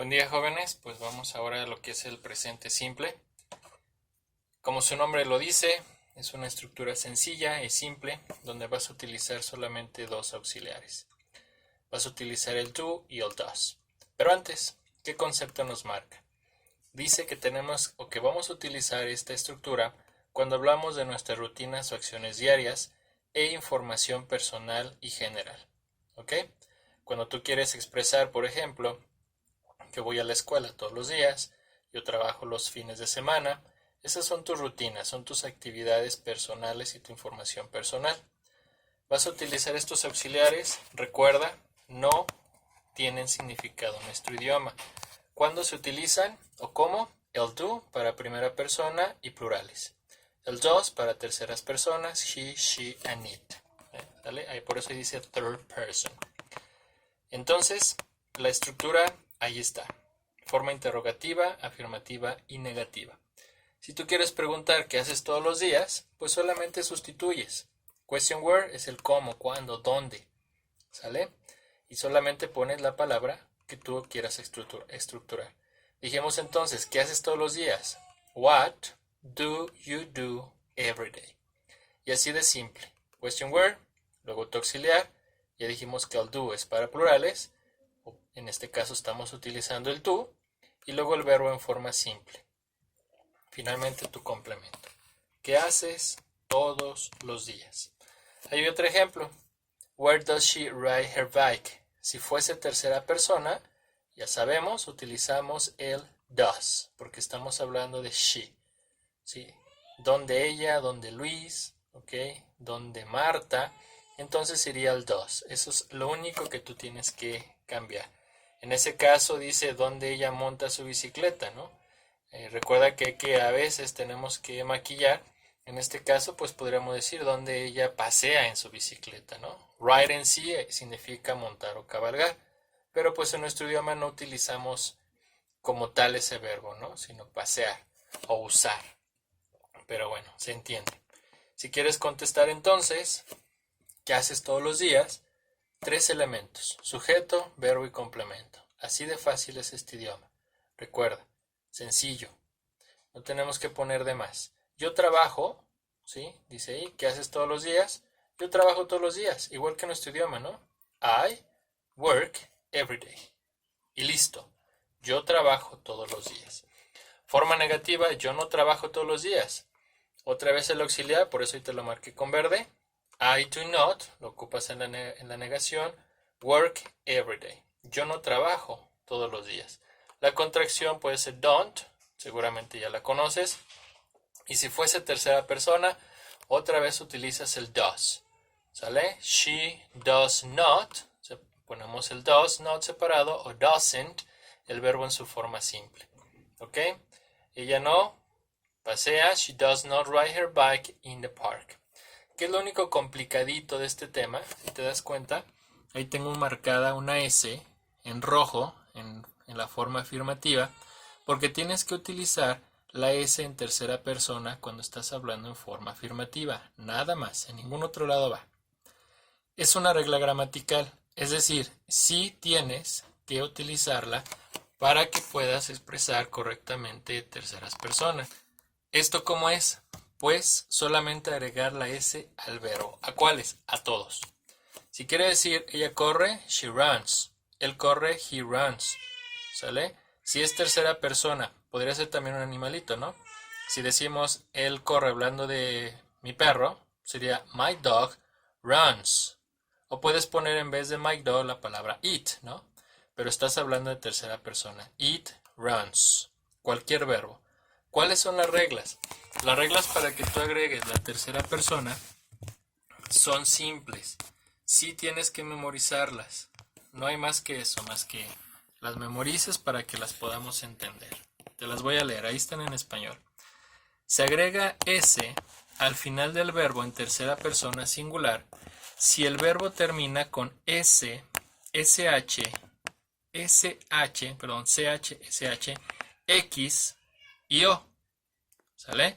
Buen día, jóvenes, pues vamos ahora a lo que es el presente simple. Como su nombre lo dice, es una estructura sencilla y simple donde vas a utilizar solamente dos auxiliares. Vas a utilizar el do y el does. Pero antes, ¿qué concepto nos marca? Dice que tenemos o que vamos a utilizar esta estructura cuando hablamos de nuestras rutinas o acciones diarias e información personal y general. ¿Ok? Cuando tú quieres expresar, por ejemplo, que voy a la escuela todos los días, yo trabajo los fines de semana, esas son tus rutinas, son tus actividades personales y tu información personal. Vas a utilizar estos auxiliares, recuerda, no tienen significado en nuestro idioma. ¿Cuándo se utilizan o cómo? El do para primera persona y plurales. El does para terceras personas, he, she, and it. ¿Vale? Ahí por eso dice third person. Entonces, la estructura ahí está. Forma interrogativa, afirmativa y negativa. Si tú quieres preguntar qué haces todos los días, pues solamente sustituyes. Question word es el cómo, cuándo, dónde. ¿Sale? Y solamente pones la palabra que tú quieras estructurar. Dijimos entonces, ¿qué haces todos los días? What do you do every day? Y así de simple. Question word, luego tu auxiliar. Ya dijimos que el do es para plurales. En este caso estamos utilizando el tú. Y luego el verbo en forma simple. Finalmente tu complemento. ¿Qué haces todos los días? Hay otro ejemplo. Where does she ride her bike? Si fuese tercera persona, ya sabemos, utilizamos el does, porque estamos hablando de she. ¿Sí? Donde ella, donde Luis, ¿ok? Donde Marta, entonces sería el does. Eso es lo único que tú tienes que cambiar. En ese caso dice donde ella monta su bicicleta, ¿no? Recuerda que a veces tenemos que maquillar. En este caso, pues podríamos decir donde ella pasea en su bicicleta, ¿no? Ride en sí significa montar o cabalgar, pero pues en nuestro idioma no utilizamos como tal ese verbo, ¿no? Sino pasear o usar. Pero bueno, se entiende. Si quieres contestar entonces, ¿qué haces todos los días? 3 elementos, sujeto, verbo y complemento. Así de fácil es este idioma. Recuerda, sencillo. No tenemos que poner de más. Yo trabajo, ¿sí? Dice ahí, ¿qué haces todos los días? Yo trabajo todos los días, igual que nuestro idioma, ¿no? I work every day. Y listo. Yo trabajo todos los días. Forma negativa, yo no trabajo todos los días. Otra vez el auxiliar, por eso ahí te lo marqué con verde. I do not, lo ocupas en la negación. Work every day. Yo no trabajo todos los días. La contracción puede ser don't, seguramente ya la conoces. Y si fuese tercera persona, otra vez utilizas el does. ¿Sale? She does not, ponemos el does not separado, o doesn't, el verbo en su forma simple. ¿Ok? Ella no pasea, she does not ride her bike in the park. ¿Qué es lo único complicadito de este tema? Si te das cuenta, ahí tengo marcada una S en rojo, en la forma afirmativa, porque tienes que utilizar la S en tercera persona cuando estás hablando en forma afirmativa. Nada más, en ningún otro lado va. Es una regla gramatical, es decir, sí tienes que utilizarla para que puedas expresar correctamente terceras personas. ¿Esto cómo es? Pues solamente agregar la S al verbo. ¿A cuáles? A todos. Si quiere decir ella corre, she runs. Él corre, he runs. ¿Sale? Si es tercera persona, podría ser también un animalito, ¿no? Si decimos él corre hablando de mi perro, sería my dog runs. O puedes poner en vez de my dog la palabra it, ¿no? Pero estás hablando de tercera persona. It runs. Cualquier verbo. ¿Cuáles son las reglas? Las reglas para que tú agregues la tercera persona son simples. Sí tienes que memorizarlas. No hay más que eso, más que las memorices para que las podamos entender. Te las voy a leer, ahí están en español. Se agrega S al final del verbo en tercera persona singular si el verbo termina con S, SH, CH, SH, X y O. ¿Sale?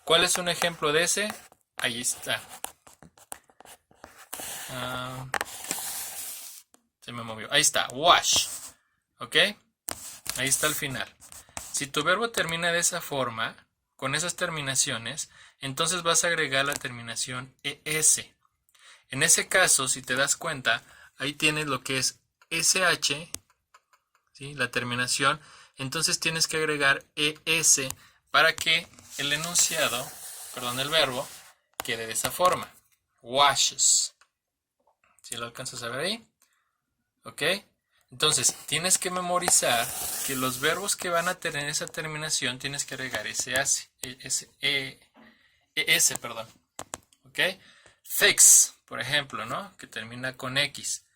¿Cuál es un ejemplo de ese? Ahí está. Se me movió. Ahí está. Wash. ¿Ok? Ahí está al final. Si tu verbo termina de esa forma, con esas terminaciones, entonces vas a agregar la terminación ES. En ese caso, si te das cuenta, ahí tienes lo que es SH, ¿sí? La terminación. Entonces tienes que agregar ES para que el enunciado, perdón, el verbo, quede de esa forma. Washes. ¿Sí lo alcanzas a ver ahí? ¿Ok? Entonces, tienes que memorizar que los verbos que van a tener esa terminación tienes que agregar ES, perdón. ¿Ok? Fix, por ejemplo, ¿no? Que termina con X.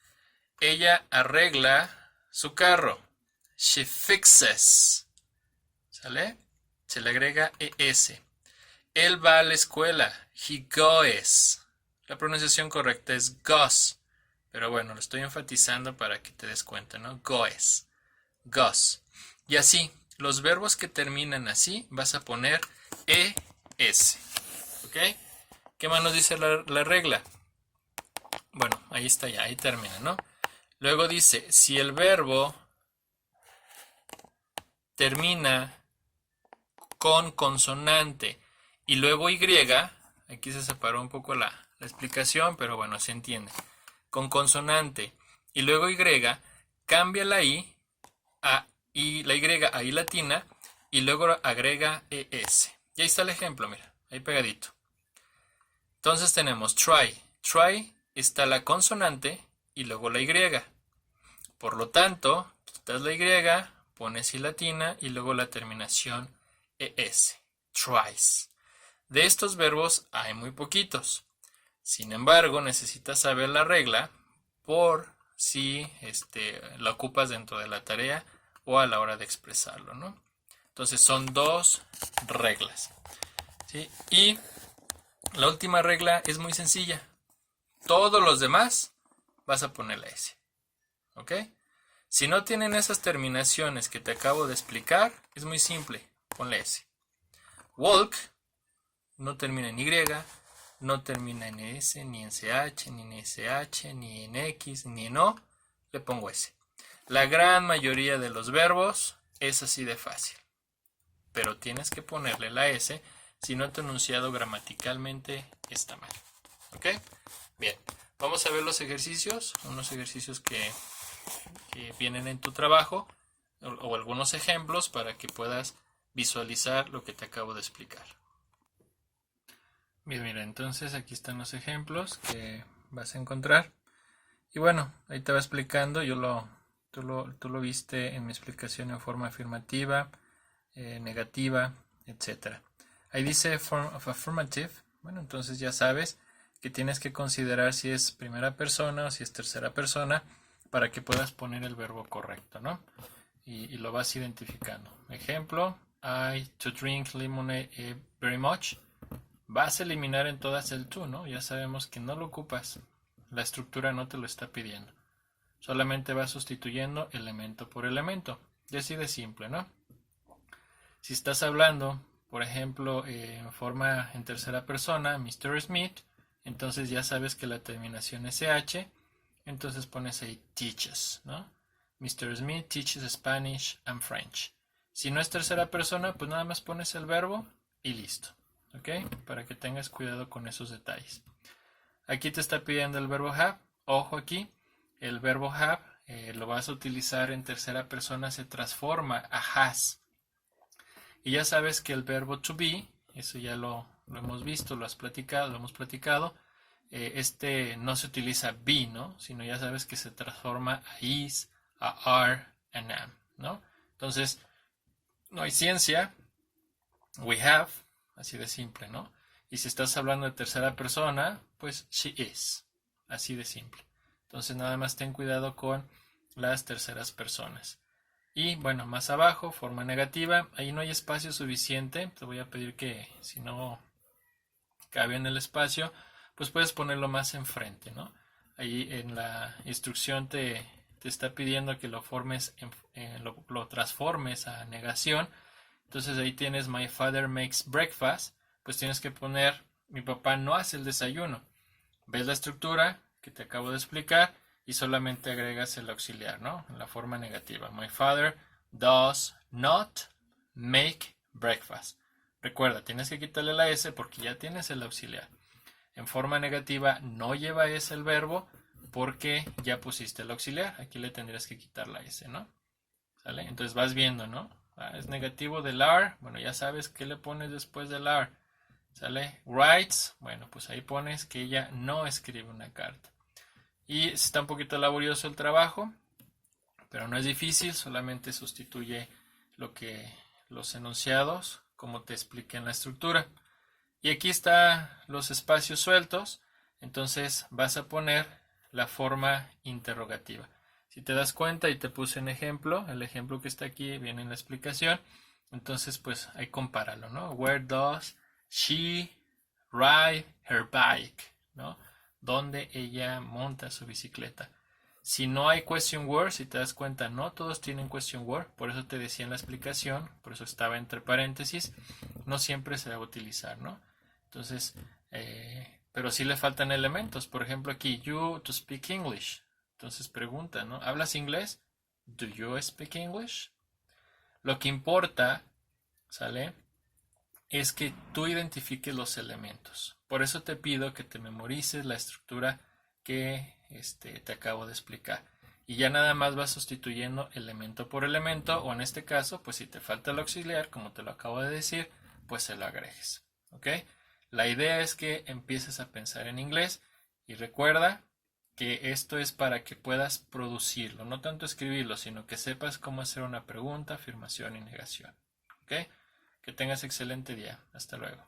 Ella arregla su carro. She fixes. ¿Sale? Se le agrega ES. Él va a la escuela. He goes. La pronunciación correcta es goes. Pero bueno, lo estoy enfatizando para que te des cuenta, ¿no? Goes. Goes. Y así, los verbos que terminan así, vas a poner ES. ¿Ok? ¿Qué más nos dice la regla? Bueno, ahí está ya, ahí termina, ¿no? Luego dice, si el verbo termina con consonante y luego Y, aquí se separó un poco la explicación, pero bueno, se entiende. Con consonante y luego Y, cambia la I a I, la Y a I latina y luego agrega ES. Y ahí está el ejemplo, mira, ahí pegadito. Entonces tenemos try. Try está la consonante y luego la Y. Por lo tanto, quitas la Y, pones I latina y luego la terminación ES. Tries. De estos verbos hay muy poquitos. Sin embargo, necesitas saber la regla por si la ocupas dentro de la tarea o a la hora de expresarlo, ¿no? Entonces son dos reglas, ¿sí? Y la última regla es muy sencilla. Todos los demás vas a poner la S. ¿Ok? Si no tienen esas terminaciones que te acabo de explicar, es muy simple. Ponle S. Walk no termina en Y, no termina en S, ni en CH, ni en SH, ni en X, ni en O. Le pongo S. La gran mayoría de los verbos es así de fácil. Pero tienes que ponerle la S, si no tu enunciado gramaticalmente está mal. ¿Ok? Bien, vamos a ver los ejercicios, unos ejercicios que vienen en tu trabajo o algunos ejemplos para que puedas visualizar lo que te acabo de explicar. Bien, mira, entonces aquí están los ejemplos que vas a encontrar. Y bueno, ahí te va explicando, tú lo viste en mi explicación en forma afirmativa, negativa, etc. Ahí dice form of affirmative. Bueno, entonces ya sabes que tienes que considerar si es primera persona o si es tercera persona para que puedas poner el verbo correcto, ¿no? Y lo vas identificando. Ejemplo, I to drink lemonade very much. Vas a eliminar en todas el to, ¿no? Ya sabemos que no lo ocupas. La estructura no te lo está pidiendo. Solamente vas sustituyendo elemento por elemento. Y así de simple, ¿no? Si estás hablando, por ejemplo, en forma en tercera persona, Mr. Smith, entonces ya sabes que la terminación es SH, entonces pones ahí teaches, ¿no? Mr. Smith teaches Spanish and French. Si no es tercera persona, pues nada más pones el verbo y listo. ¿Ok? Para que tengas cuidado con esos detalles. Aquí te está pidiendo el verbo have. Ojo aquí, el verbo have lo vas a utilizar en tercera persona, se transforma a has. Y ya sabes que el verbo to be, eso ya lo hemos visto, lo hemos platicado. No se utiliza be, ¿no? Sino ya sabes que se transforma a is, a are, and am, ¿no? Entonces, no hay ciencia. We have, así de simple, ¿no? Y si estás hablando de tercera persona, pues she is, así de simple. Entonces nada más ten cuidado con las terceras personas. Y bueno, más abajo, forma negativa, ahí no hay espacio suficiente, te voy a pedir que si no cabe en el espacio, pues puedes ponerlo más enfrente, ¿no? Ahí en la instrucción te está pidiendo que lo formes, lo transformes a negación. Entonces ahí tienes my father makes breakfast, pues tienes que poner mi papá no hace el desayuno. Ves la estructura que te acabo de explicar y solamente agregas el auxiliar, ¿no? En la forma negativa. My father does not make breakfast. Recuerda, tienes que quitarle la S porque ya tienes el auxiliar. En forma negativa no lleva S el verbo porque ya pusiste el auxiliar. Aquí le tendrías que quitar la S, ¿no? ¿Sale? Entonces vas viendo, ¿no? Es negativo del are. Bueno, ya sabes qué le pones después del are. ¿Sale? Writes. Bueno, pues ahí pones que ella no escribe una carta. Y está un poquito laborioso el trabajo, pero no es difícil. Solamente sustituye los enunciados como te expliqué en la estructura. Y aquí están los espacios sueltos. Entonces vas a poner la forma interrogativa. Si te das cuenta y te puse un ejemplo, el ejemplo que está aquí viene en la explicación. Entonces pues ahí compáralo, ¿no? Where does she ride her bike? ¿No? ¿Dónde ella monta su bicicleta? Si no hay question word, si te das cuenta, no todos tienen question word, por eso te decía en la explicación, por eso estaba entre paréntesis, no siempre se va a utilizar, ¿no? Entonces, pero sí le faltan elementos, por ejemplo aquí, you to speak English, entonces pregunta, ¿no? ¿Hablas inglés? Do you speak English? Lo que importa, ¿sale? Es que tú identifiques los elementos. Por eso te pido que te memorices la estructura que te acabo de explicar. Y ya nada más vas sustituyendo elemento por elemento, o en este caso, pues si te falta el auxiliar, como te lo acabo de decir, pues se lo agregues. ¿Ok? La idea es que empieces a pensar en inglés y recuerda que esto es para que puedas producirlo, no tanto escribirlo, sino que sepas cómo hacer una pregunta, afirmación y negación. ¿Ok? Que tengas excelente día. Hasta luego.